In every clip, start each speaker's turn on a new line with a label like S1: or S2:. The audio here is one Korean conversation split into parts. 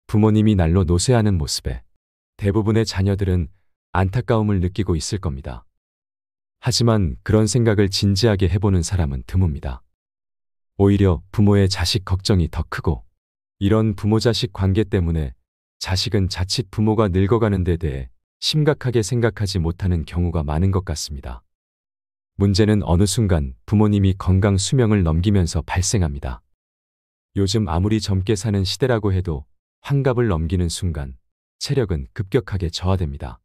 S1: 부모님이 날로 노쇠하는 모습에 대부분의 자녀들은 안타까움을 느끼고 있을 겁니다. 하지만 그런 생각을 진지하게 해보는 사람은 드뭅니다. 오히려 부모의 자식 걱정이 더 크고, 이런 부모-자식 관계 때문에 자식은 자칫 부모가 늙어가는 데 대해 심각하게 생각하지 못하는 경우가 많은 것 같습니다. 문제는 어느 순간 부모님이 건강 수명을 넘기면서 발생합니다. 요즘 아무리 젊게 사는 시대라고 해도 환갑을 넘기는 순간 체력은 급격하게 저하됩니다.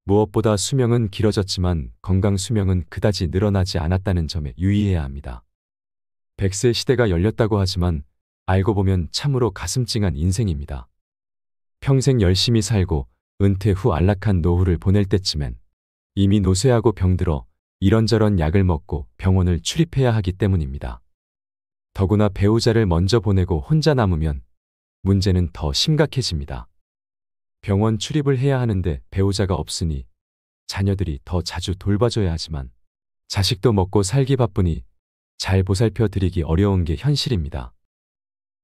S1: 무엇보다 수명은 길어졌지만 건강 수명은 그다지 늘어나지 않았다는 점에 유의해야 합니다. 100세 시대가 열렸다고 하지만 알고 보면 참으로 가슴 찡한 인생입니다. 평생 열심히 살고 은퇴 후 안락한 노후를 보낼 때쯤엔 이미 노쇠하고 병들어 이런저런 약을 먹고 병원을 출입해야 하기 때문입니다. 더구나 배우자를 먼저 보내고 혼자 남으면 문제는 더 심각해집니다. 병원 출입을 해야 하는데 배우자가 없으니 자녀들이 더 자주 돌봐줘야 하지만 자식도 먹고 살기 바쁘니 잘 보살펴 드리기 어려운 게 현실입니다.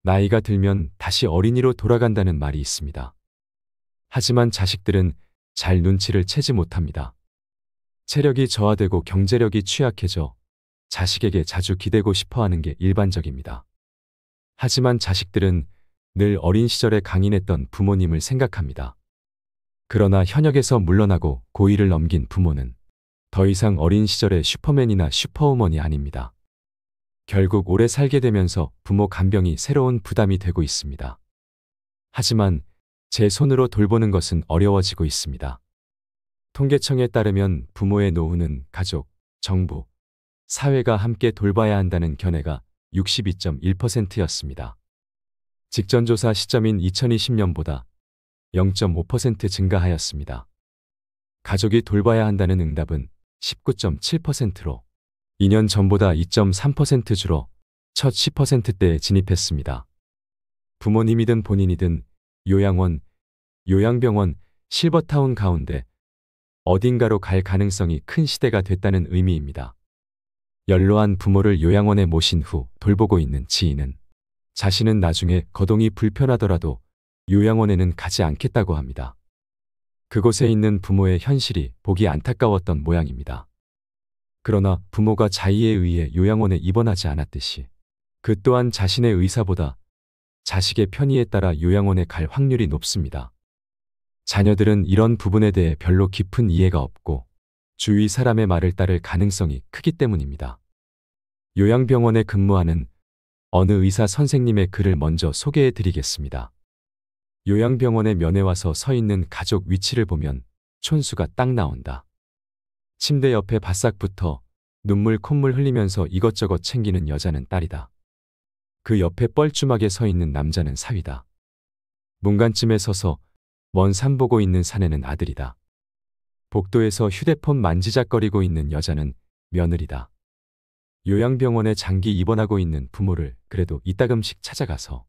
S1: 나이가 들면 다시 어린이로 돌아간다는 말이 있습니다. 하지만 자식들은 잘 눈치를 채지 못합니다. 체력이 저하되고 경제력이 취약해져 자식에게 자주 기대고 싶어 하는 게 일반적입니다. 하지만 자식들은 늘 어린 시절에 강인했던 부모님을 생각합니다. 그러나 현역에서 물러나고 고위를 넘긴 부모는 더 이상 어린 시절의 슈퍼맨이나 슈퍼우먼이 아닙니다. 결국 오래 살게 되면서 부모 간병이 새로운 부담이 되고 있습니다. 하지만 제 손으로 돌보는 것은 어려워지고 있습니다. 통계청에 따르면 부모의 노후는 가족, 정부, 사회가 함께 돌봐야 한다는 견해가 62.1%였습니다. 직전 조사 시점인 2020년보다 0.5% 증가하였습니다. 가족이 돌봐야 한다는 응답은 19.7%로 2년 전보다 2.3% 줄어 첫 10%대에 진입했습니다. 부모님이든 본인이든 요양원, 요양병원, 실버타운 가운데 어딘가로 갈 가능성이 큰 시대가 됐다는 의미입니다. 연로한 부모를 요양원에 모신 후 돌보고 있는 지인은 자신은 나중에 거동이 불편하더라도 요양원에는 가지 않겠다고 합니다. 그곳에 있는 부모의 현실이 보기 안타까웠던 모양입니다. 그러나 부모가 자의에 의해 요양원에 입원하지 않았듯이 그 또한 자신의 의사보다 자식의 편의에 따라 요양원에 갈 확률이 높습니다. 자녀들은 이런 부분에 대해 별로 깊은 이해가 없고 주위 사람의 말을 따를 가능성이 크기 때문입니다. 요양병원에 근무하는 어느 의사 선생님의 글을 먼저 소개해 드리겠습니다. 요양병원에 면회 와서 서 있는 가족 위치를 보면 촌수가 딱 나온다. 침대 옆에 바싹 붙어 눈물 콧물 흘리면서 이것저것 챙기는 여자는 딸이다. 그 옆에 뻘쭘하게 서 있는 남자는 사위다. 문간쯤에 서서 먼 산 보고 있는 사내는 아들이다. 복도에서 휴대폰 만지작거리고 있는 여자는 며느리다. 요양병원에 장기 입원하고 있는 부모를 그래도 이따금씩 찾아가서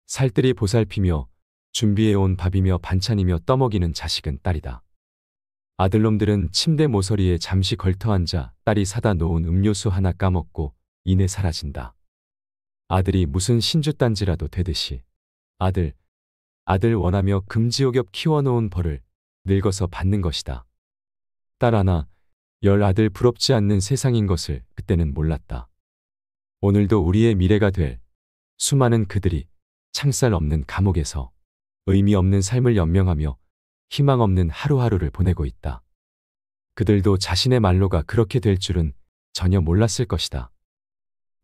S1: 살뜰히 보살피며 준비해온 밥이며 반찬이며 떠먹이는 자식은 딸이다. 아들놈들은 침대 모서리에 잠시 걸터앉아 딸이 사다 놓은 음료수 하나 까먹고 이내 사라진다. 아들이 무슨 신주단지라도 되듯이 아들 원하며 금지옥엽 키워놓은 벌을 늙어서 받는 것이다. 딸 하나, 10 아들 부럽지 않는 세상인 것을 그때는 몰랐다. 오늘도 우리의 미래가 될 수많은 그들이 창살 없는 감옥에서 의미 없는 삶을 연명하며 희망 없는 하루하루를 보내고 있다. 그들도 자신의 말로가 그렇게 될 줄은 전혀 몰랐을 것이다.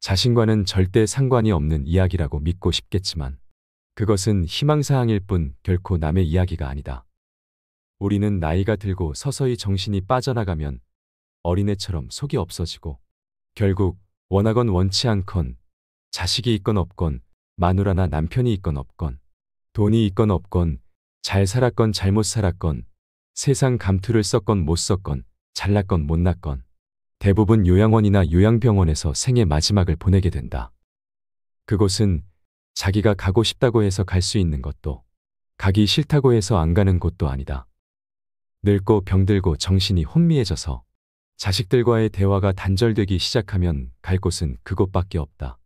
S1: 자신과는 절대 상관이 없는 이야기라고 믿고 싶겠지만 그것은 희망사항일 뿐 결코 남의 이야기가 아니다. 우리는 나이가 들고 서서히 정신이 빠져나가면 어린애처럼 속이 없어지고 결국 원하건 원치 않건 자식이 있건 없건 마누라나 남편이 있건 없건 돈이 있건 없건 잘 살았건 잘못 살았건 세상 감투를 썼건 못 썼건 잘났건 못났건 대부분 요양원이나 요양병원에서 생의 마지막을 보내게 된다. 그곳은 자기가 가고 싶다고 해서 갈 수 있는 것도 가기 싫다고 해서 안 가는 곳도 아니다. 늙고 병들고 정신이 혼미해져서 자식들과의 대화가 단절되기 시작하면 갈 곳은 그곳밖에 없다.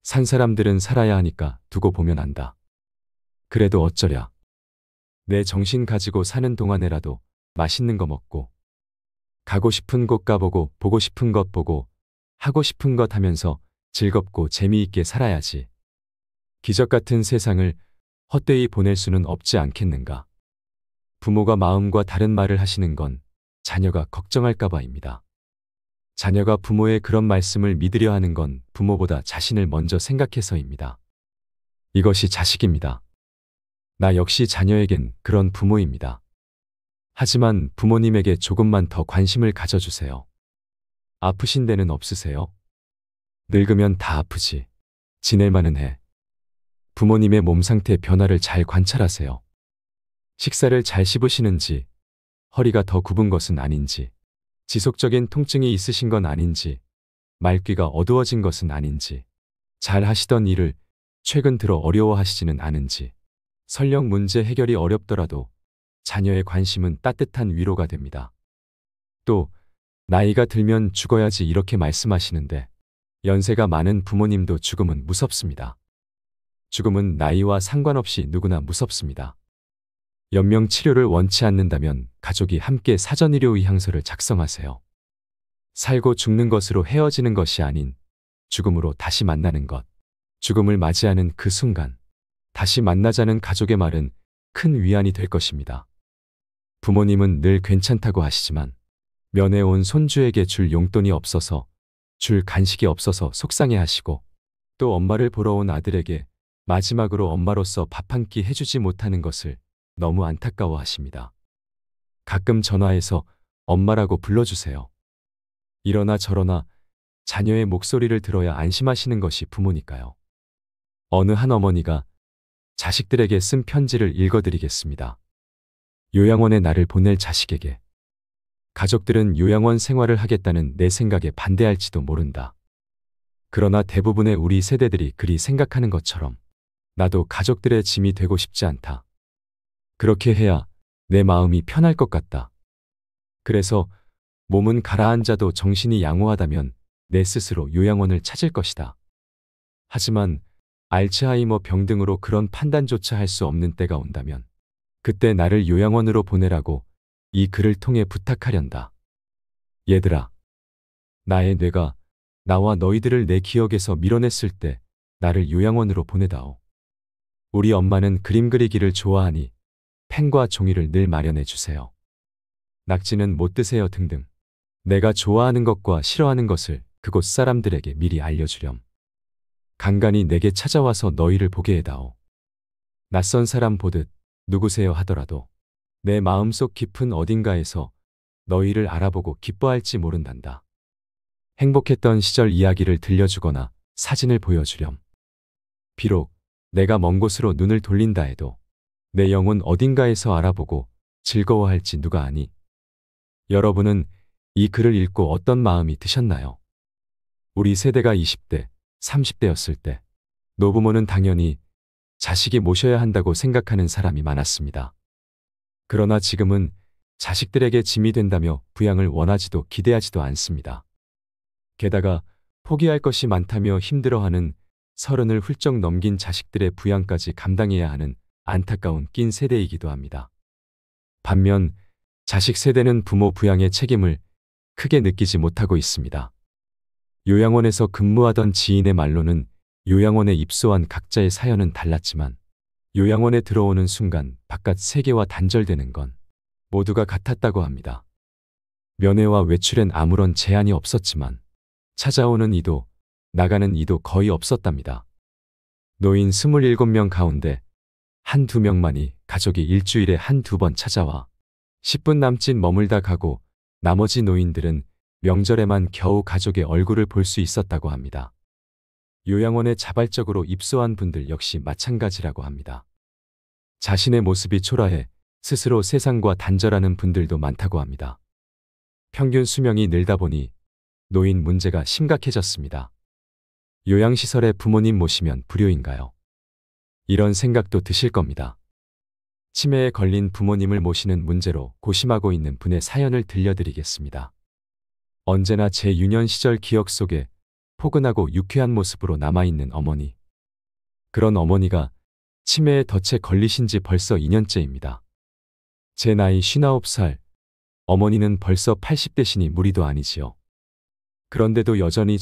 S1: 산 사람들은 살아야 하니까 두고 보면 안다. 그래도 어쩌랴. 내 정신 가지고 사는 동안에라도 맛있는 거 먹고, 가고 싶은 곳 가보고, 보고 싶은 것 보고, 하고 싶은 것 하면서 즐겁고 재미있게 살아야지. 기적 같은 세상을 헛되이 보낼 수는 없지 않겠는가. 부모가 마음과 다른 말을 하시는 건 자녀가 걱정할까 봐입니다. 자녀가 부모의 그런 말씀을 믿으려 하는 건 부모보다 자신을 먼저 생각해서입니다. 이것이 자식입니다. 나 역시 자녀에겐 그런 부모입니다. 하지만 부모님에게 조금만 더 관심을 가져주세요. 아프신 데는 없으세요? 늙으면 다 아프지. 지낼만은 해. 부모님의 몸 상태 변화를 잘 관찰하세요. 식사를 잘 씹으시는지, 허리가 더 굽은 것은 아닌지, 지속적인 통증이 있으신 건 아닌지, 말귀가 어두워진 것은 아닌지, 잘 하시던 일을 최근 들어 어려워하시지는 않은지, 설령 문제 해결이 어렵더라도 자녀의 관심은 따뜻한 위로가 됩니다. 또 나이가 들면 죽어야지 이렇게 말씀하시는데 연세가 많은 부모님도 죽음은 무섭습니다. 죽음은 나이와 상관없이 누구나 무섭습니다. 연명 치료를 원치 않는다면 가족이 함께 사전의료의향서를 작성하세요. 살고 죽는 것으로 헤어지는 것이 아닌 죽음으로 다시 만나는 것, 죽음을 맞이하는 그 순간, 다시 만나자는 가족의 말은 큰 위안이 될 것입니다. 부모님은 늘 괜찮다고 하시지만 면회 온 손주에게 줄 용돈이 없어서, 줄 간식이 없어서 속상해 하시고, 또 엄마를 보러 온 아들에게 마지막으로 엄마로서 밥 한 끼 해주지 못하는 것을 너무 안타까워 하십니다. 가끔 전화해서 엄마라고 불러주세요. 이러나 저러나 자녀의 목소리를 들어야 안심하시는 것이 부모니까요. 어느 한 어머니가 자식들에게 쓴 편지를 읽어드리겠습니다. 요양원에 나를 보낼 자식에게. 가족들은 요양원 생활을 하겠다는 내 생각에 반대할지도 모른다. 그러나 대부분의 우리 세대들이 그리 생각하는 것처럼 나도 가족들의 짐이 되고 싶지 않다. 그렇게 해야 내 마음이 편할 것 같다. 그래서 몸은 가라앉아도 정신이 양호하다면 내 스스로 요양원을 찾을 것이다. 하지만 알츠하이머 병 등으로 그런 판단조차 할 수 없는 때가 온다면 그때 나를 요양원으로 보내라고 이 글을 통해 부탁하련다. 얘들아, 나의 뇌가 나와 너희들을 내 기억에서 밀어냈을 때 나를 요양원으로 보내다오. 우리 엄마는 그림 그리기를 좋아하니 펜과 종이를 늘 마련해 주세요. 낙지는 못 드세요 등등. 내가 좋아하는 것과 싫어하는 것을 그곳 사람들에게 미리 알려주렴. 간간히 내게 찾아와서 너희를 보게 해다오. 낯선 사람 보듯 누구세요 하더라도 내 마음속 깊은 어딘가에서 너희를 알아보고 기뻐할지 모른단다. 행복했던 시절 이야기를 들려주거나 사진을 보여주렴. 비록 내가 먼 곳으로 눈을 돌린다 해도 내 영혼 어딘가에서 알아보고 즐거워할지 누가 아니. 여러분은 이 글을 읽고 어떤 마음이 드셨나요? 우리 세대가 20대, 30대였을 때 노부모는 당연히 자식이 모셔야 한다고 생각하는 사람이 많았습니다. 그러나 지금은 자식들에게 짐이 된다며 부양을 원하지도 기대하지도 않습니다. 게다가 포기할 것이 많다며 힘들어하는 30을 훌쩍 넘긴 자식들의 부양까지 감당해야 하는 안타까운 낀 세대이기도 합니다. 반면 자식 세대는 부모 부양의 책임을 크게 느끼지 못하고 있습니다. 요양원에서 근무하던 지인의 말로는 요양원에 입소한 각자의 사연은 달랐지만 요양원에 들어오는 순간 바깥 세계와 단절되는 건 모두가 같았다고 합니다. 면회와 외출엔 아무런 제한이 없었지만 찾아오는 이도 나가는 이도 거의 없었답니다. 노인 27명 가운데 한두 명만이 가족이 일주일에 한두 번 찾아와 10분 남짓 머물다 가고 나머지 노인들은 명절에만 겨우 가족의 얼굴을 볼 수 있었다고 합니다. 요양원에 자발적으로 입소한 분들 역시 마찬가지라고 합니다. 자신의 모습이 초라해 스스로 세상과 단절하는 분들도 많다고 합니다. 평균 수명이 늘다 보니 노인 문제가 심각해졌습니다. 요양시설에 부모님 모시면 불효인가요? 이런 생각도 드실 겁니다. 치매에 걸린 부모님을 모시는 문제로 고심하고 있는 분의 사연을 들려드리겠습니다. 언제나 제 유년 시절 기억 속에 포근하고 유쾌한 모습으로 남아있는 어머니. 그런 어머니가 치매에 덫에 걸리신 지 벌써 2년째입니다. 제 나이 59살, 어머니는 벌써 80대시니 무리도 아니지요. 그런데도 여전히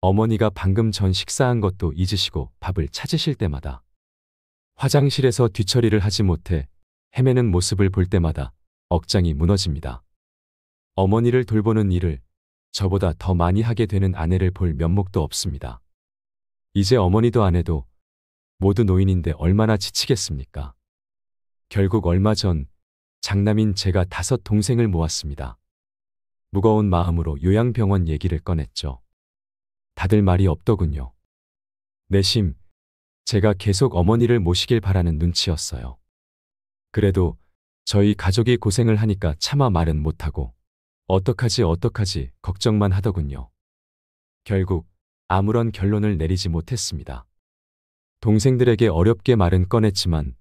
S1: 어머니가 방금 전 식사한 것도 잊으시고 밥을 찾으실 때마다 화장실에서 뒤처리를 하지 못해 헤매는 모습을 볼 때마다 억장이 무너집니다. 어머니를 돌보는 일을 저보다 더 많이 하게 되는 아내를 볼 면목도 없습니다. 이제 어머니도 아내도 모두 노인인데 얼마나 지치겠습니까? 결국 얼마 전 장남인 제가 5 동생을 모았습니다. 무거운 마음으로 요양병원 얘기를 꺼냈죠. 다들 말이 없더군요. 내심 제가 계속 어머니를 모시길 바라는 눈치였어요. 그래도 저희 가족이 고생을 하니까 차마 말은 못하고 어떡하지 걱정만 하더군요. 결국 아무런 결론을 내리지 못했습니다. 동생들에게 어렵게 말은 꺼냈지만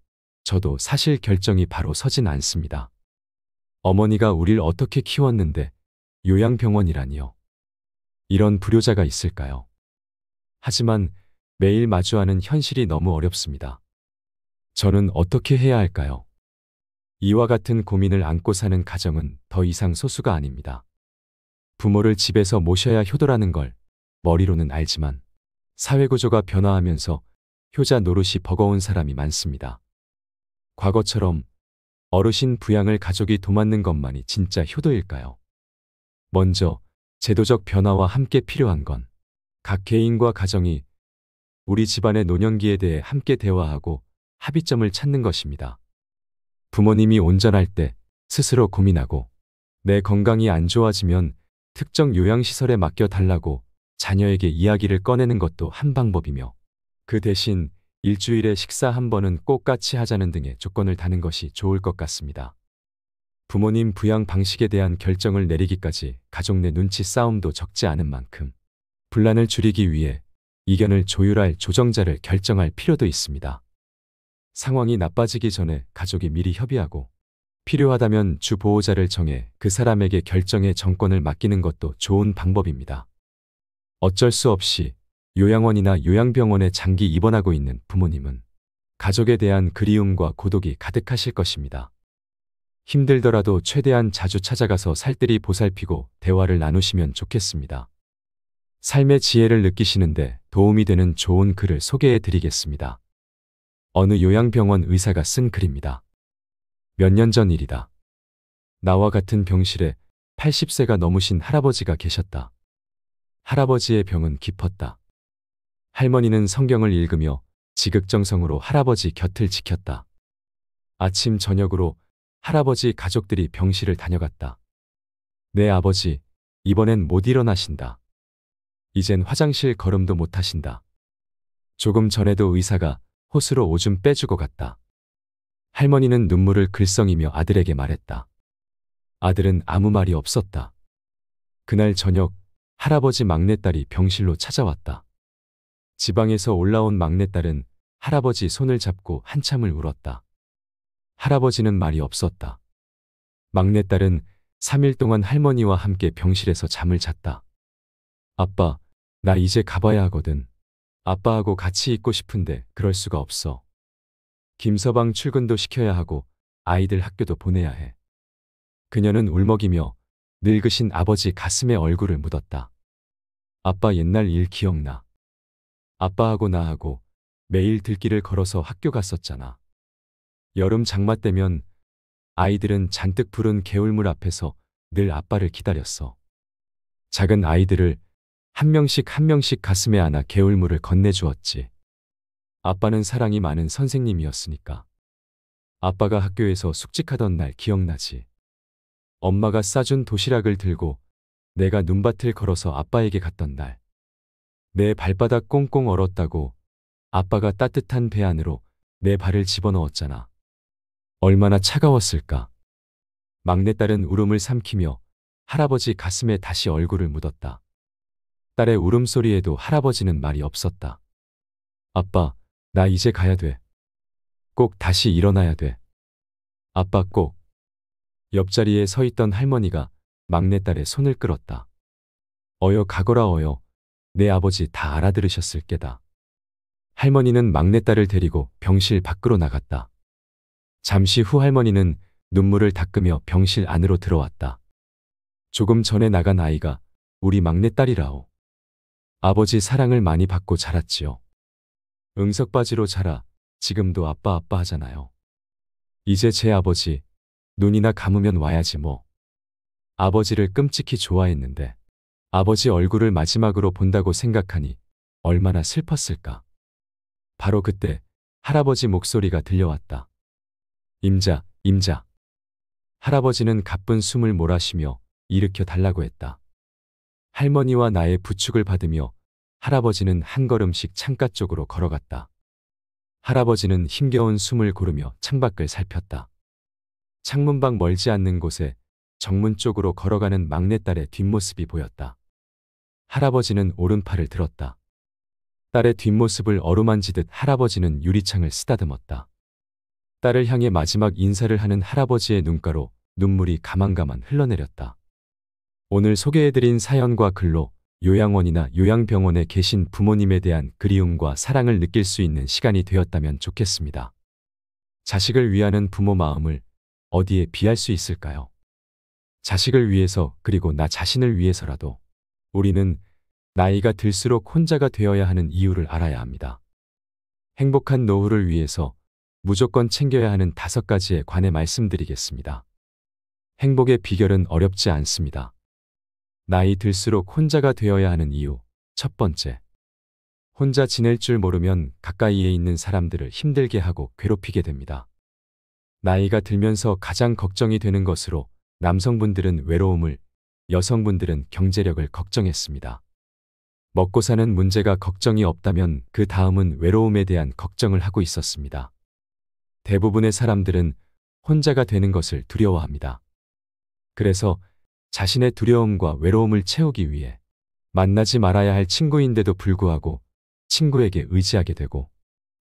S1: 저도 사실 결정이 바로 서진 않습니다. 어머니가 우릴 어떻게 키웠는데 요양병원이라니요. 이런 불효자가 있을까요? 하지만 매일 마주하는 현실이 너무 어렵습니다. 저는 어떻게 해야 할까요? 이와 같은 고민을 안고 사는 가정은 더 이상 소수가 아닙니다. 부모를 집에서 모셔야 효도라는 걸 머리로는 알지만 사회구조가 변화하면서 효자 노릇이 버거운 사람이 많습니다. 과거처럼 어르신 부양을 가족이 도맡는 것만이 진짜 효도일까요? 먼저 제도적 변화와 함께 필요한 건 각 개인과 가정이 우리 집안의 노년기에 대해 함께 대화하고 합의점을 찾는 것입니다. 부모님이 온전할 때 스스로 고민하고 내 건강이 안 좋아지면 특정 요양시설에 맡겨달라고 자녀에게 이야기를 꺼내는 것도 한 방법이며 그 대신 일주일에 식사 한 번은 꼭 같이 하자는 등의 조건을 다는 것이 좋을 것 같습니다. 부모님 부양 방식에 대한 결정을 내리기까지 가족 내 눈치 싸움도 적지 않은 만큼 분란을 줄이기 위해 이견을 조율할 조정자를 결정할 필요도 있습니다. 상황이 나빠지기 전에 가족이 미리 협의하고 필요하다면 주 보호자를 정해 그 사람에게 결정의 정권을 맡기는 것도 좋은 방법입니다. 어쩔 수 없이 요양원이나 요양병원에 장기 입원하고 있는 부모님은 가족에 대한 그리움과 고독이 가득하실 것입니다. 힘들더라도 최대한 자주 찾아가서 살뜰히 보살피고 대화를 나누시면 좋겠습니다. 삶의 지혜를 느끼시는데 도움이 되는 좋은 글을 소개해 드리겠습니다. 어느 요양병원 의사가 쓴 글입니다. 몇 년 전 일이다. 나와 같은 병실에 80세가 넘으신 할아버지가 계셨다. 할아버지의 병은 깊었다. 할머니는 성경을 읽으며 지극정성으로 할아버지 곁을 지켰다. 아침 저녁으로 할아버지 가족들이 병실을 다녀갔다. 내 아버지, 이번엔 못 일어나신다. 이젠 화장실 걸음도 못 하신다. 조금 전에도 의사가 호스로 오줌 빼주고 갔다. 할머니는 눈물을 글썽이며 아들에게 말했다. 아들은 아무 말이 없었다. 그날 저녁 할아버지 막내딸이 병실로 찾아왔다. 지방에서 올라온 막내딸은 할아버지 손을 잡고 한참을 울었다. 할아버지는 말이 없었다. 막내딸은 3일 동안 할머니와 함께 병실에서 잠을 잤다. 아빠, 나 이제 가봐야 하거든. 아빠하고 같이 있고 싶은데 그럴 수가 없어. 김서방 출근도 시켜야 하고 아이들 학교도 보내야 해. 그녀는 울먹이며 늙으신 아버지 가슴에 얼굴을 묻었다. 아빠 옛날 일 기억나. 아빠하고 나하고 매일 들길을 걸어서 학교 갔었잖아. 여름 장마 때면 아이들은 잔뜩 부른 개울물 앞에서 늘 아빠를 기다렸어. 작은 아이들을 한 명씩 가슴에 안아 개울물을 건네주었지. 아빠는 사랑이 많은 선생님이었으니까. 아빠가 학교에서 숙직하던 날 기억나지. 엄마가 싸준 도시락을 들고 내가 눈밭을 걸어서 아빠에게 갔던 날. 내 발바닥 꽁꽁 얼었다고 아빠가 따뜻한 배 안으로 내 발을 집어넣었잖아. 얼마나 차가웠을까. 막내딸은 울음을 삼키며 할아버지 가슴에 다시 얼굴을 묻었다. 딸의 울음소리에도 할아버지는 말이 없었다. 아빠, 나 이제 가야 돼. 꼭 다시 일어나야 돼. 아빠 꼭. 옆자리에 서 있던 할머니가 막내딸의 손을 끌었다. 어여 가거라 어여. 내 아버지 다 알아들으셨을 게다. 할머니는 막내딸을 데리고 병실 밖으로 나갔다. 잠시 후 할머니는 눈물을 닦으며 병실 안으로 들어왔다. 조금 전에 나간 아이가 우리 막내딸이라오. 아버지 사랑을 많이 받고 자랐지요. 응석바지로 자라 지금도 아빠 아빠 하잖아요. 이제 제 아버지 눈이나 감으면 와야지 뭐. 아버지를 끔찍히 좋아했는데 아버지 얼굴을 마지막으로 본다고 생각하니 얼마나 슬펐을까. 바로 그때 할아버지 목소리가 들려왔다. 임자, 임자. 할아버지는 가쁜 숨을 몰아쉬며 일으켜 달라고 했다. 할머니와 나의 부축을 받으며 할아버지는 한 걸음씩 창가 쪽으로 걸어갔다. 할아버지는 힘겨운 숨을 고르며 창밖을 살폈다. 창문밖 멀지 않는 곳에 정문 쪽으로 걸어가는 막내딸의 뒷모습이 보였다. 할아버지는 오른팔을 들었다. 딸의 뒷모습을 어루만지듯 할아버지는 유리창을 쓰다듬었다. 딸을 향해 마지막 인사를 하는 할아버지의 눈가로 눈물이 가만가만 흘러내렸다. 오늘 소개해드린 사연과 글로 요양원이나 요양병원에 계신 부모님에 대한 그리움과 사랑을 느낄 수 있는 시간이 되었다면 좋겠습니다. 자식을 위하는 부모 마음을 어디에 비할 수 있을까요? 자식을 위해서 그리고 나 자신을 위해서라도 우리는 나이가 들수록 혼자가 되어야 하는 이유를 알아야 합니다. 행복한 노후를 위해서 무조건 챙겨야 하는 5가지에 관해 말씀드리겠습니다. 행복의 비결은 어렵지 않습니다. 나이 들수록 혼자가 되어야 하는 이유. 첫 번째. 혼자 지낼 줄 모르면 가까이에 있는 사람들을 힘들게 하고 괴롭히게 됩니다. 나이가 들면서 가장 걱정이 되는 것으로 남성분들은 외로움을, 여성분들은 경제력을 걱정했습니다. 먹고 사는 문제가 걱정이 없다면 그 다음은 외로움에 대한 걱정을 하고 있었습니다. 대부분의 사람들은 혼자가 되는 것을 두려워합니다. 그래서 자신의 두려움과 외로움을 채우기 위해 만나지 말아야 할 친구인데도 불구하고 친구에게 의지하게 되고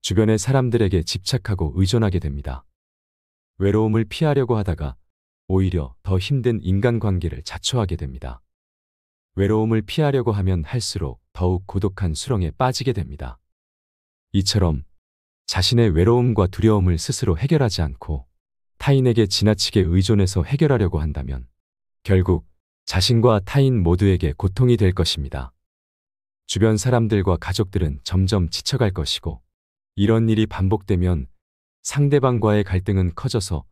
S1: 주변의 사람들에게 집착하고 의존하게 됩니다. 외로움을 피하려고 하다가 오히려 더 힘든 인간관계를 자초하게 됩니다. 외로움을 피하려고 하면 할수록 더욱 고독한 수렁에 빠지게 됩니다. 이처럼 자신의 외로움과 두려움을 스스로 해결하지 않고 타인에게 지나치게 의존해서 해결하려고 한다면 결국 자신과 타인 모두에게 고통이 될 것입니다. 주변 사람들과 가족들은 점점 지쳐갈 것이고 이런 일이 반복되면 상대방과의 갈등은 커져서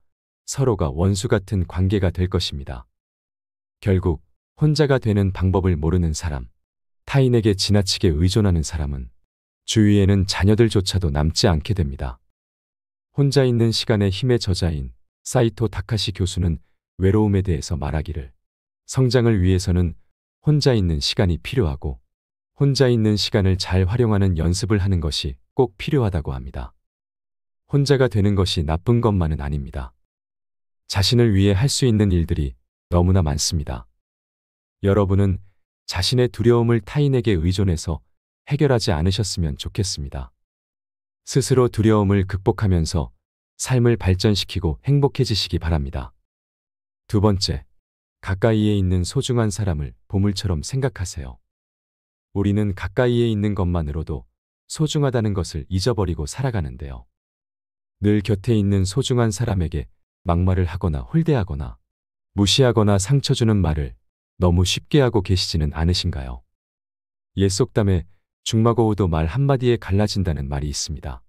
S1: 서로가 원수 같은 관계가 될 것입니다. 결국 혼자가 되는 방법을 모르는 사람, 타인에게 지나치게 의존하는 사람은 주위에는 자녀들조차도 남지 않게 됩니다. 혼자 있는 시간의 힘의 저자인 사이토 다카시 교수는 외로움에 대해서 말하기를 성장을 위해서는 혼자 있는 시간이 필요하고 혼자 있는 시간을 잘 활용하는 연습을 하는 것이 꼭 필요하다고 합니다. 혼자가 되는 것이 나쁜 것만은 아닙니다. 자신을 위해 할 수 있는 일들이 너무나 많습니다. 여러분은 자신의 두려움을 타인에게 의존해서 해결하지 않으셨으면 좋겠습니다. 스스로 두려움을 극복하면서 삶을 발전시키고 행복해지시기 바랍니다. 두 번째, 가까이에 있는 소중한 사람을 보물처럼 생각하세요. 우리는 가까이에 있는 것만으로도 소중하다는 것을 잊어버리고 살아가는데요. 늘 곁에 있는 소중한 사람에게 막말을 하거나 홀대하거나 무시하거나 상처 주는 말을 너무 쉽게 하고 계시지는 않으신가요? 옛 속담에 중마고우도 말 한마디에 갈라진다는 말이 있습니다.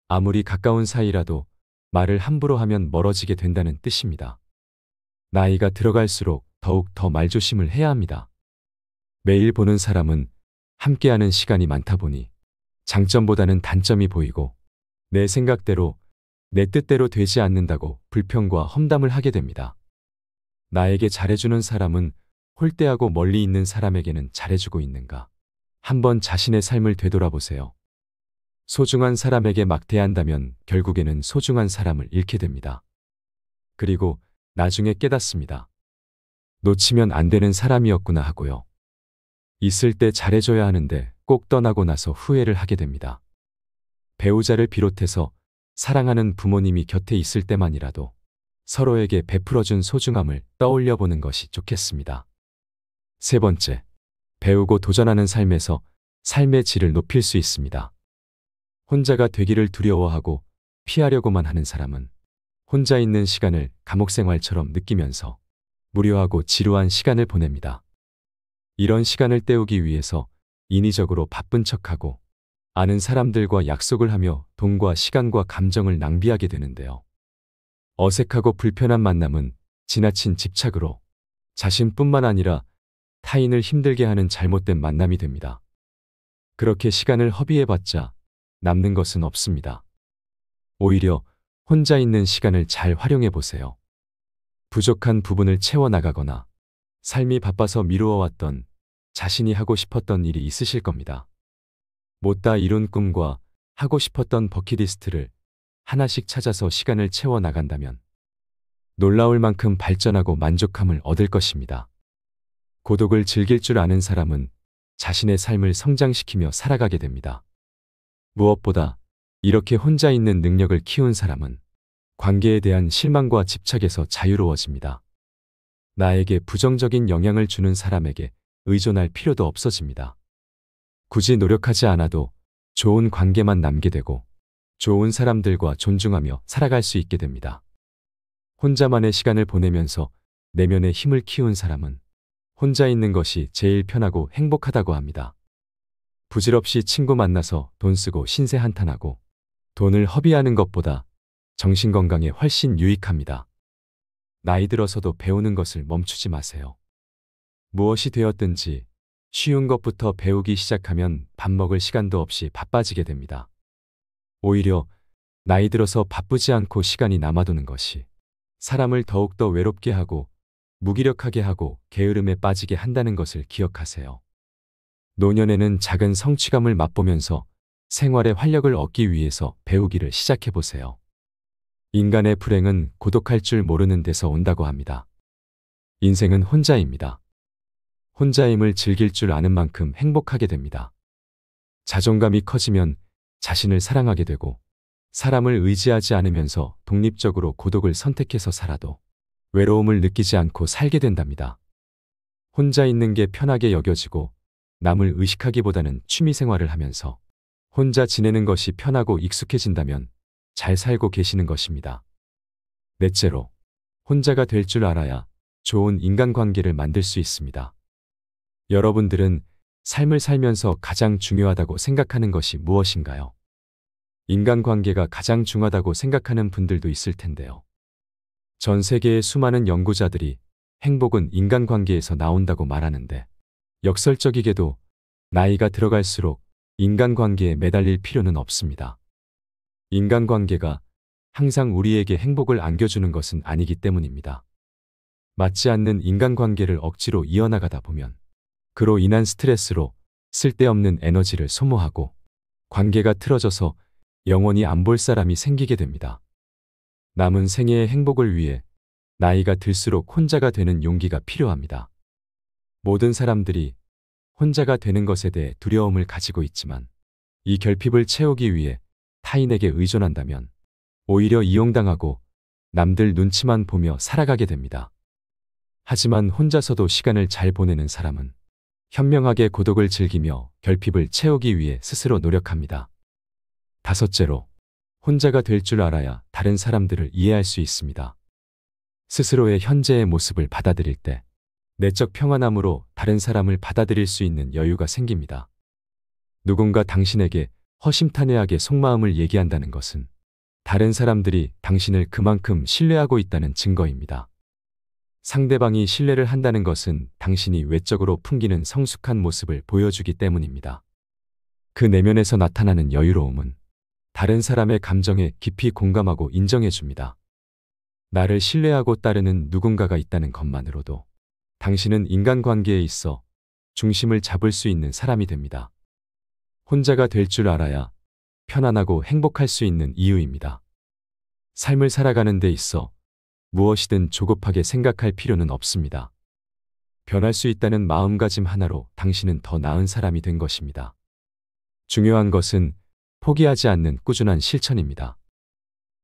S1: 아무리 가까운 사이라도 말을 함부로 하면 멀어지게 된다는 뜻입니다. 나이가 들어갈수록 더욱 더 말조심을 해야 합니다. 매일 보는 사람은 함께하는 시간이 많다 보니 장점보다는 단점이 보이고 내 생각대로 내 뜻대로 되지 않는다고 불평과 험담을 하게 됩니다. 나에게 잘해주는 사람은 홀대하고 멀리 있는 사람에게는 잘해주고 있는가? 한번 자신의 삶을 되돌아보세요. 소중한 사람에게 막대한다면 결국에는 소중한 사람을 잃게 됩니다. 그리고 나중에 깨닫습니다. 놓치면 안 되는 사람이었구나 하고요. 있을 때 잘해줘야 하는데 꼭 떠나고 나서 후회를 하게 됩니다. 배우자를 비롯해서 사랑하는 부모님이 곁에 있을 때만이라도 서로에게 베풀어준 소중함을 떠올려 보는 것이 좋겠습니다. 세 번째, 배우고 도전하는 삶에서 삶의 질을 높일 수 있습니다. 혼자가 되기를 두려워하고 피하려고만 하는 사람은 혼자 있는 시간을 감옥 생활처럼 느끼면서 무료하고 지루한 시간을 보냅니다. 이런 시간을 때우기 위해서 인위적으로 바쁜 척하고 아는 사람들과 약속을 하며 돈과 시간과 감정을 낭비하게 되는데요. 어색하고 불편한 만남은 지나친 집착으로 자신뿐만 아니라 타인을 힘들게 하는 잘못된 만남이 됩니다. 그렇게 시간을 허비해봤자 남는 것은 없습니다. 오히려 혼자 있는 시간을 잘 활용해 보세요. 부족한 부분을 채워나가거나 삶이 바빠서 미루어왔던 자신이 하고 싶었던 일이 있으실 겁니다. 못다 이룬 꿈과 하고 싶었던 버킷리스트를 하나씩 찾아서 시간을 채워나간다면 놀라울 만큼 발전하고 만족함을 얻을 것입니다. 고독을 즐길 줄 아는 사람은 자신의 삶을 성장시키며 살아가게 됩니다. 무엇보다 이렇게 혼자 있는 능력을 키운 사람은 관계에 대한 실망과 집착에서 자유로워집니다. 나에게 부정적인 영향을 주는 사람에게 의존할 필요도 없어집니다. 굳이 노력하지 않아도 좋은 관계만 남게 되고 좋은 사람들과 존중하며 살아갈 수 있게 됩니다. 혼자만의 시간을 보내면서 내면의 힘을 키운 사람은 혼자 있는 것이 제일 편하고 행복하다고 합니다. 부질없이 친구 만나서 돈 쓰고 신세 한탄하고 돈을 허비하는 것보다 정신건강에 훨씬 유익합니다. 나이 들어서도 배우는 것을 멈추지 마세요. 무엇이 되었든지 쉬운 것부터 배우기 시작하면 밥 먹을 시간도 없이 바빠지게 됩니다. 오히려 나이 들어서 바쁘지 않고 시간이 남아도는 것이 사람을 더욱더 외롭게 하고 무기력하게 하고 게으름에 빠지게 한다는 것을 기억하세요. 노년에는 작은 성취감을 맛보면서 생활의 활력을 얻기 위해서 배우기를 시작해보세요. 인간의 불행은 고독할 줄 모르는 데서 온다고 합니다. 인생은 혼자입니다. 혼자임을 즐길 줄 아는 만큼 행복하게 됩니다. 자존감이 커지면 자신을 사랑하게 되고 사람을 의지하지 않으면서 독립적으로 고독을 선택해서 살아도 외로움을 느끼지 않고 살게 된답니다. 혼자 있는 게 편하게 여겨지고 남을 의식하기보다는 취미생활을 하면서 혼자 지내는 것이 편하고 익숙해진다면 잘 살고 계시는 것입니다. 넷째로, 혼자가 될 줄 알아야 좋은 인간관계를 만들 수 있습니다. 여러분들은 삶을 살면서 가장 중요하다고 생각하는 것이 무엇인가요? 인간관계가 가장 중요하다고 생각하는 분들도 있을 텐데요. 전 세계의 수많은 연구자들이 행복은 인간관계에서 나온다고 말하는데 역설적이게도 나이가 들어갈수록 인간관계에 매달릴 필요는 없습니다. 인간관계가 항상 우리에게 행복을 안겨주는 것은 아니기 때문입니다. 맞지 않는 인간관계를 억지로 이어나가다 보면 그로 인한 스트레스로 쓸데없는 에너지를 소모하고 관계가 틀어져서 영원히 안 볼 사람이 생기게 됩니다. 남은 생애의 행복을 위해 나이가 들수록 혼자가 되는 용기가 필요합니다. 모든 사람들이 혼자가 되는 것에 대해 두려움을 가지고 있지만 이 결핍을 채우기 위해 타인에게 의존한다면 오히려 이용당하고 남들 눈치만 보며 살아가게 됩니다. 하지만 혼자서도 시간을 잘 보내는 사람은 현명하게 고독을 즐기며 결핍을 채우기 위해 스스로 노력합니다. 다섯째로, 혼자가 될 줄 알아야 다른 사람들을 이해할 수 있습니다. 스스로의 현재의 모습을 받아들일 때 내적 평안함으로 다른 사람을 받아들일 수 있는 여유가 생깁니다. 누군가 당신에게 허심탄회하게 속마음을 얘기한다는 것은 다른 사람들이 당신을 그만큼 신뢰하고 있다는 증거입니다. 상대방이 신뢰를 한다는 것은 당신이 외적으로 풍기는 성숙한 모습을 보여주기 때문입니다. 그 내면에서 나타나는 여유로움은 다른 사람의 감정에 깊이 공감하고 인정해 줍니다. 나를 신뢰하고 따르는 누군가가 있다는 것만으로도 당신은 인간관계에 있어 중심을 잡을 수 있는 사람이 됩니다. 혼자가 될 줄 알아야 편안하고 행복할 수 있는 이유입니다. 삶을 살아가는 데 있어 무엇이든 조급하게 생각할 필요는 없습니다. 변할 수 있다는 마음가짐 하나로 당신은 더 나은 사람이 된 것입니다. 중요한 것은 포기하지 않는 꾸준한 실천입니다.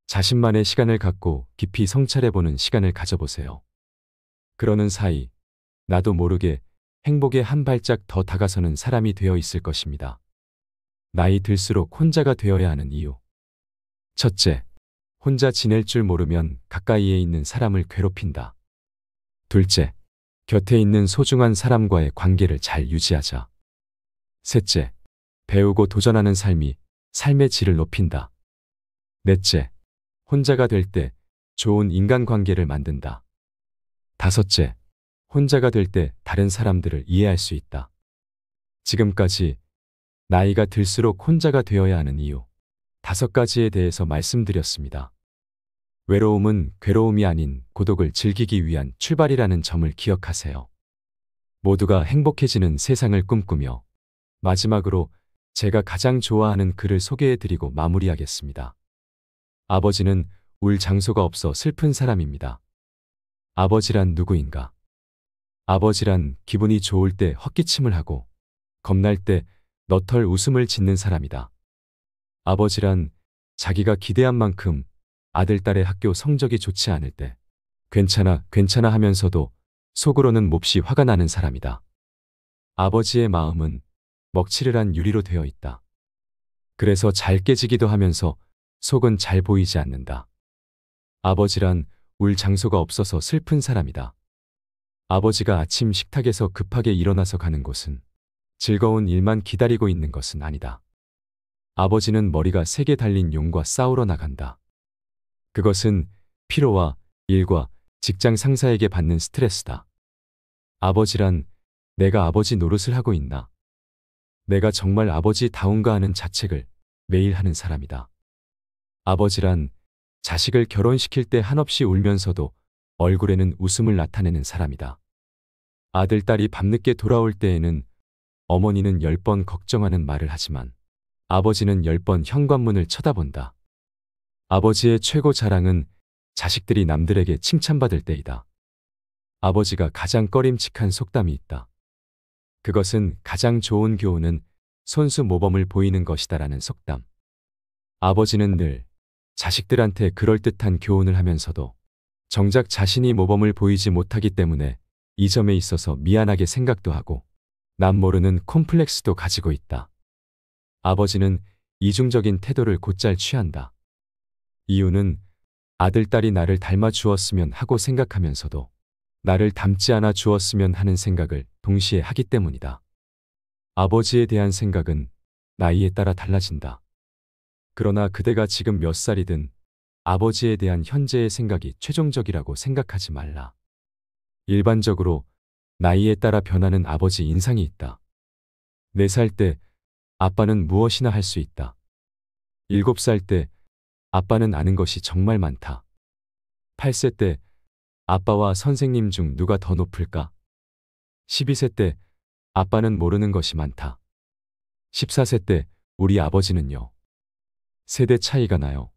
S1: 자신만의 시간을 갖고 깊이 성찰해보는 시간을 가져보세요. 그러는 사이 나도 모르게 행복에 한 발짝 더 다가서는 사람이 되어 있을 것입니다. 나이 들수록 혼자가 되어야 하는 이유. 첫째, 혼자 지낼 줄 모르면 가까이에 있는 사람을 괴롭힌다. 둘째, 곁에 있는 소중한 사람과의 관계를 잘 유지하자. 셋째, 배우고 도전하는 삶이 삶의 질을 높인다. 넷째, 혼자가 될 때 좋은 인간관계를 만든다. 다섯째, 혼자가 될 때 다른 사람들을 이해할 수 있다. 지금까지 나이가 들수록 혼자가 되어야 하는 이유 5가지에 대해서 말씀드렸습니다. 외로움은 괴로움이 아닌 고독을 즐기기 위한 출발이라는 점을 기억하세요. 모두가 행복해지는 세상을 꿈꾸며 마지막으로 제가 가장 좋아하는 글을 소개해드리고 마무리하겠습니다. 아버지는 울 장소가 없어 슬픈 사람입니다. 아버지란 누구인가? 아버지란 기분이 좋을 때 헛기침을 하고 겁날 때 너털 웃음을 짓는 사람이다. 아버지란 자기가 기대한 만큼 아들, 딸의 학교 성적이 좋지 않을 때 괜찮아, 괜찮아 하면서도 속으로는 몹시 화가 나는 사람이다. 아버지의 마음은 먹칠을 유리로 되어 있다. 그래서 잘 깨지기도 하면서 속은 잘 보이지 않는다. 아버지란 울 장소가 없어서 슬픈 사람이다. 아버지가 아침 식탁에서 급하게 일어나서 가는 곳은 즐거운 일만 기다리고 있는 것은 아니다. 아버지는 머리가 세게 달린 용과 싸우러 나간다. 그것은 피로와 일과 직장 상사에게 받는 스트레스다. 아버지란 내가 아버지 노릇을 하고 있나? 내가 정말 아버지다운가 하는 자책을 매일 하는 사람이다. 아버지란 자식을 결혼시킬 때 한없이 울면서도 얼굴에는 웃음을 나타내는 사람이다. 아들, 딸이 밤늦게 돌아올 때에는 어머니는 10번 걱정하는 말을 하지만 아버지는 10번 현관문을 쳐다본다. 아버지의 최고 자랑은 자식들이 남들에게 칭찬받을 때이다. 아버지가 가장 꺼림칙한 속담이 있다. 그것은 가장 좋은 교훈은 손수 모범을 보이는 것이다라는 속담. 아버지는 늘 자식들한테 그럴듯한 교훈을 하면서도 정작 자신이 모범을 보이지 못하기 때문에 이 점에 있어서 미안하게 생각도 하고 남 모르는 콤플렉스도 가지고 있다. 아버지는 이중적인 태도를 곧잘 취한다. 이유는 아들, 딸이 나를 닮아 주었으면 하고 생각하면서도 나를 닮지 않아 주었으면 하는 생각을 동시에 하기 때문이다. 아버지에 대한 생각은 나이에 따라 달라진다. 그러나 그대가 지금 몇 살이든 아버지에 대한 현재의 생각이 최종적이라고 생각하지 말라. 일반적으로 나이에 따라 변하는 아버지 인상이 있다. 4살 때 아빠는 무엇이나 할 수 있다. 7살 때 아빠는 아는 것이 정말 많다. 8세 때 아빠와 선생님 중 누가 더 높을까? 12세 때 아빠는 모르는 것이 많다. 14세 때 우리 아버지는요. 세대 차이가 나요.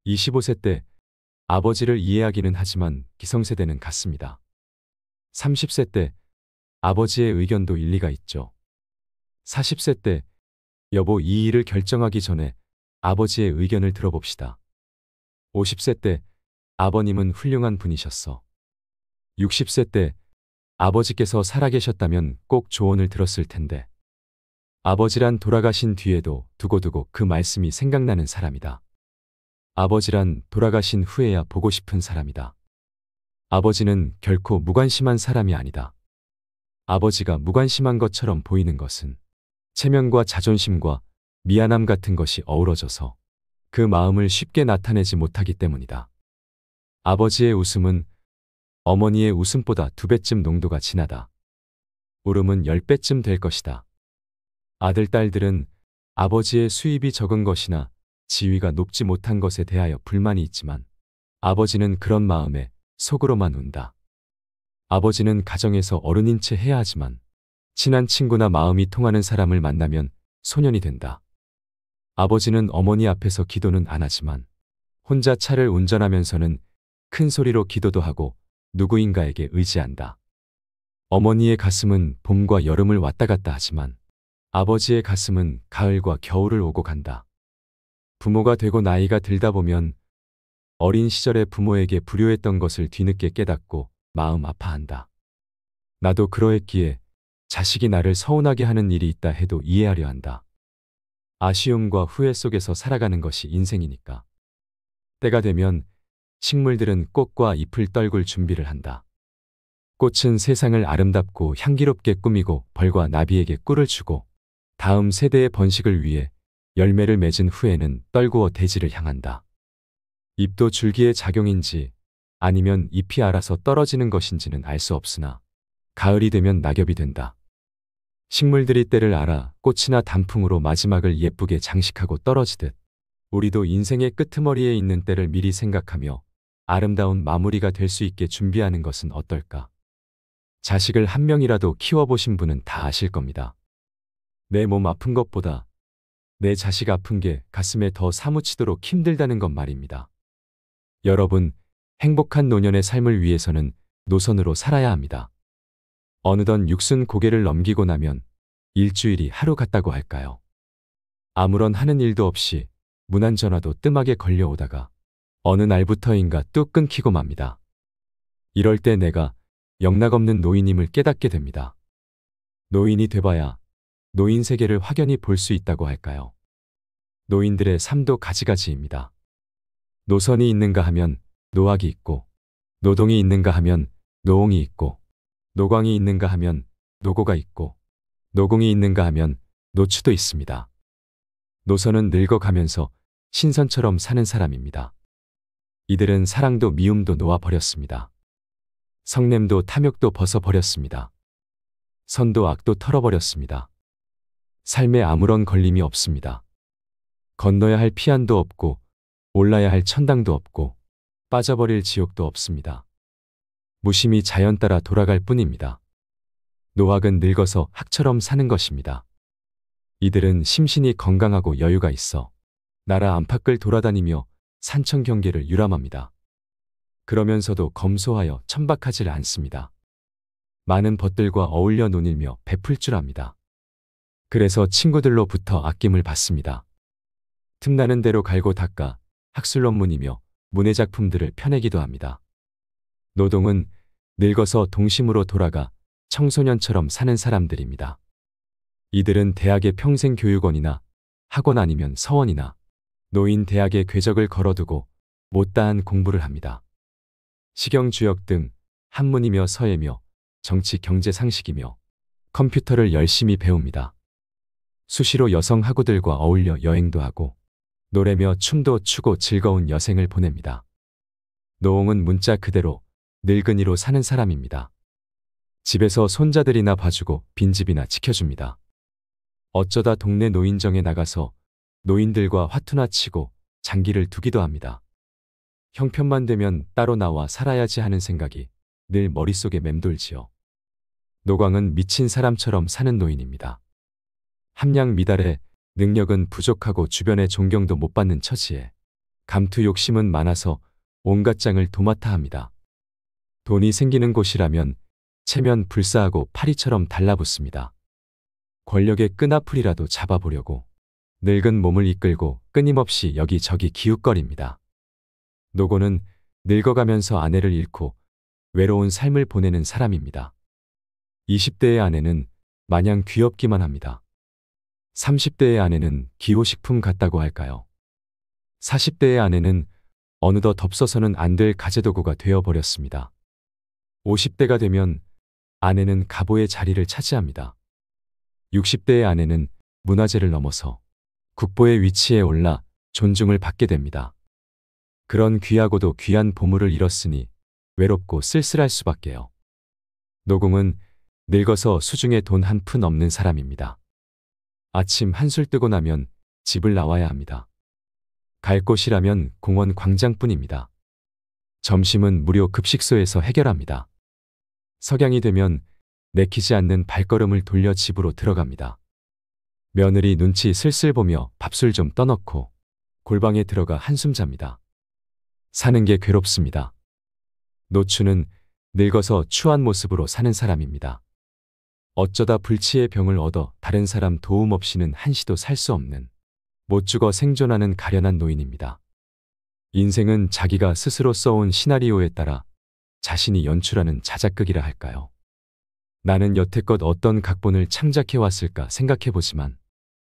S1: 25세 때 아버지를 이해하기는 하지만 기성세대는 같습니다. 30세 때 아버지의 의견도 일리가 있죠. 40세 때 여보 이 일을 결정하기 전에 아버지의 의견을 들어봅시다. 50세 때 아버님은 훌륭한 분이셨어. 60세 때 아버지께서 살아계셨다면 꼭 조언을 들었을 텐데. 아버지란 돌아가신 뒤에도 두고두고 그 말씀이 생각나는 사람이다. 아버지란 돌아가신 후에야 보고 싶은 사람이다. 아버지는 결코 무관심한 사람이 아니다. 아버지가 무관심한 것처럼 보이는 것은 체면과 자존심과 미안함 같은 것이 어우러져서 그 마음을 쉽게 나타내지 못하기 때문이다. 아버지의 웃음은 어머니의 웃음보다 2배쯤 농도가 진하다. 울음은 10배쯤 될 것이다. 아들, 딸들은 아버지의 수입이 적은 것이나 지위가 높지 못한 것에 대하여 불만이 있지만 아버지는 그런 마음에 속으로만 운다. 아버지는 가정에서 어른인 채 해야 하지만 친한 친구나 마음이 통하는 사람을 만나면 소년이 된다. 아버지는 어머니 앞에서 기도는 안 하지만 혼자 차를 운전하면서는 큰 소리로 기도도 하고 누구인가에게 의지한다. 어머니의 가슴은 봄과 여름을 왔다 갔다 하지만 아버지의 가슴은 가을과 겨울을 오고 간다. 부모가 되고 나이가 들다 보면 어린 시절에 부모에게 불효했던 것을 뒤늦게 깨닫고 마음 아파한다. 나도 그러했기에 자식이 나를 서운하게 하는 일이 있다 해도 이해하려 한다. 아쉬움과 후회 속에서 살아가는 것이 인생이니까. 때가 되면 식물들은 꽃과 잎을 떨굴 준비를 한다. 꽃은 세상을 아름답고 향기롭게 꾸미고 벌과 나비에게 꿀을 주고 다음 세대의 번식을 위해 열매를 맺은 후에는 떨구어 대지를 향한다. 잎도 줄기의 작용인지 아니면 잎이 알아서 떨어지는 것인지는 알 수 없으나 가을이 되면 낙엽이 된다. 식물들이 때를 알아 꽃이나 단풍으로 마지막을 예쁘게 장식하고 떨어지듯 우리도 인생의 끄트머리에 있는 때를 미리 생각하며 아름다운 마무리가 될 수 있게 준비하는 것은 어떨까? 자식을 한 명이라도 키워보신 분은 다 아실 겁니다. 내 몸 아픈 것보다 내 자식 아픈 게 가슴에 더 사무치도록 힘들다는 것 말입니다. 여러분, 행복한 노년의 삶을 위해서는 노선으로 살아야 합니다. 어느덧 60 고개를 넘기고 나면 일주일이 하루 같다고 할까요? 아무런 하는 일도 없이 무난전화도 뜸하게 걸려오다가 어느 날부터인가 뚝 끊기고 맙니다. 이럴 때 내가 영락없는 노인임을 깨닫게 됩니다. 노인이 돼봐야 노인 세계를 확연히 볼 수 있다고 할까요? 노인들의 삶도 가지가지입니다. 노선이 있는가 하면 노학이 있고, 노동이 있는가 하면 노옹이 있고, 노광이 있는가 하면 노고가 있고, 노공이 있는가 하면 노추도 있습니다. 노선은 늙어가면서 신선처럼 사는 사람입니다. 이들은 사랑도 미움도 놓아버렸습니다. 성냄도 탐욕도 벗어버렸습니다. 선도 악도 털어버렸습니다. 삶에 아무런 걸림이 없습니다. 건너야 할 피안도 없고 올라야 할 천당도 없고 빠져버릴 지옥도 없습니다. 무심히 자연 따라 돌아갈 뿐입니다. 노학은 늙어서 학처럼 사는 것입니다. 이들은 심신이 건강하고 여유가 있어 나라 안팎을 돌아다니며 산청 경계를 유람합니다. 그러면서도 검소하여 천박하지 않습니다. 많은 벗들과 어울려 논일며 베풀 줄 압니다. 그래서 친구들로부터 아낌을 받습니다. 틈나는 대로 갈고 닦아 학술논문이며 문해작품들을 펴내기도 합니다. 노동은 늙어서 동심으로 돌아가 청소년처럼 사는 사람들입니다. 이들은 대학의 평생교육원이나 학원 아니면 서원이나 노인 대학의 궤적을 걸어두고 못다한 공부를 합니다. 식영주역 등 한문이며 서예며 정치 경제 상식이며 컴퓨터를 열심히 배웁니다. 수시로 여성 학우들과 어울려 여행도 하고 노래며 춤도 추고 즐거운 여생을 보냅니다. 노옹은 문자 그대로 늙은이로 사는 사람입니다. 집에서 손자들이나 봐주고 빈집이나 지켜줍니다. 어쩌다 동네 노인정에 나가서 노인들과 화투나 치고 장기를 두기도 합니다. 형편만 되면 따로 나와 살아야지 하는 생각이 늘 머릿속에 맴돌지요. 노광은 미친 사람처럼 사는 노인입니다. 함량 미달에 능력은 부족하고 주변의 존경도 못 받는 처지에 감투 욕심은 많아서 온갖 장을 도맡아 합니다. 돈이 생기는 곳이라면 체면 불사하고 파리처럼 달라붙습니다. 권력의 끈앞풀이라도 잡아보려고 늙은 몸을 이끌고 끊임없이 여기저기 기웃거립니다. 노고는 늙어가면서 아내를 잃고 외로운 삶을 보내는 사람입니다. 20대의 아내는 마냥 귀엽기만 합니다. 30대의 아내는 기호식품 같다고 할까요? 40대의 아내는 어느덧 덥서서는 안 될 가재도구가 되어버렸습니다. 50대가 되면 아내는 가보의 자리를 차지합니다. 60대의 아내는 문화재를 넘어서 국보의 위치에 올라 존중을 받게 됩니다. 그런 귀하고도 귀한 보물을 잃었으니 외롭고 쓸쓸할 수밖에요. 노공은 늙어서 수중에 돈 한 푼 없는 사람입니다. 아침 한술 뜨고 나면 집을 나와야 합니다. 갈 곳이라면 공원 광장뿐입니다. 점심은 무료 급식소에서 해결합니다. 석양이 되면 내키지 않는 발걸음을 돌려 집으로 들어갑니다. 며느리 눈치 슬슬 보며 밥술 좀 떠넣고 골방에 들어가 한숨 잡니다. 사는 게 괴롭습니다. 노추는 늙어서 추한 모습으로 사는 사람입니다. 어쩌다 불치의 병을 얻어 다른 사람 도움 없이는 한시도 살 수 없는 못 죽어 생존하는 가련한 노인입니다. 인생은 자기가 스스로 써온 시나리오에 따라 자신이 연출하는 자작극이라 할까요? 나는 여태껏 어떤 각본을 창작해왔을까 생각해보지만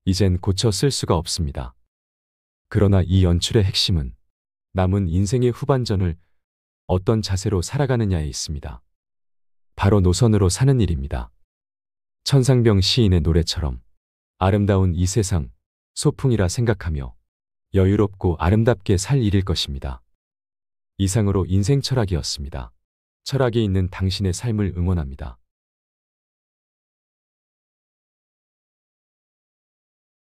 S1: 이젠 고쳐 쓸 수가 없습니다. 그러나 이 연출의 핵심은 남은 인생의 후반전을 어떤 자세로 살아가느냐에 있습니다. 바로 노선으로 사는 일입니다. 천상병 시인의 노래처럼 아름다운 이 세상 소풍이라 생각하며 여유롭고 아름답게 살 일일 것입니다. 이상으로 인생 철학이었습니다. 철학이 있는 당신의 삶을 응원합니다.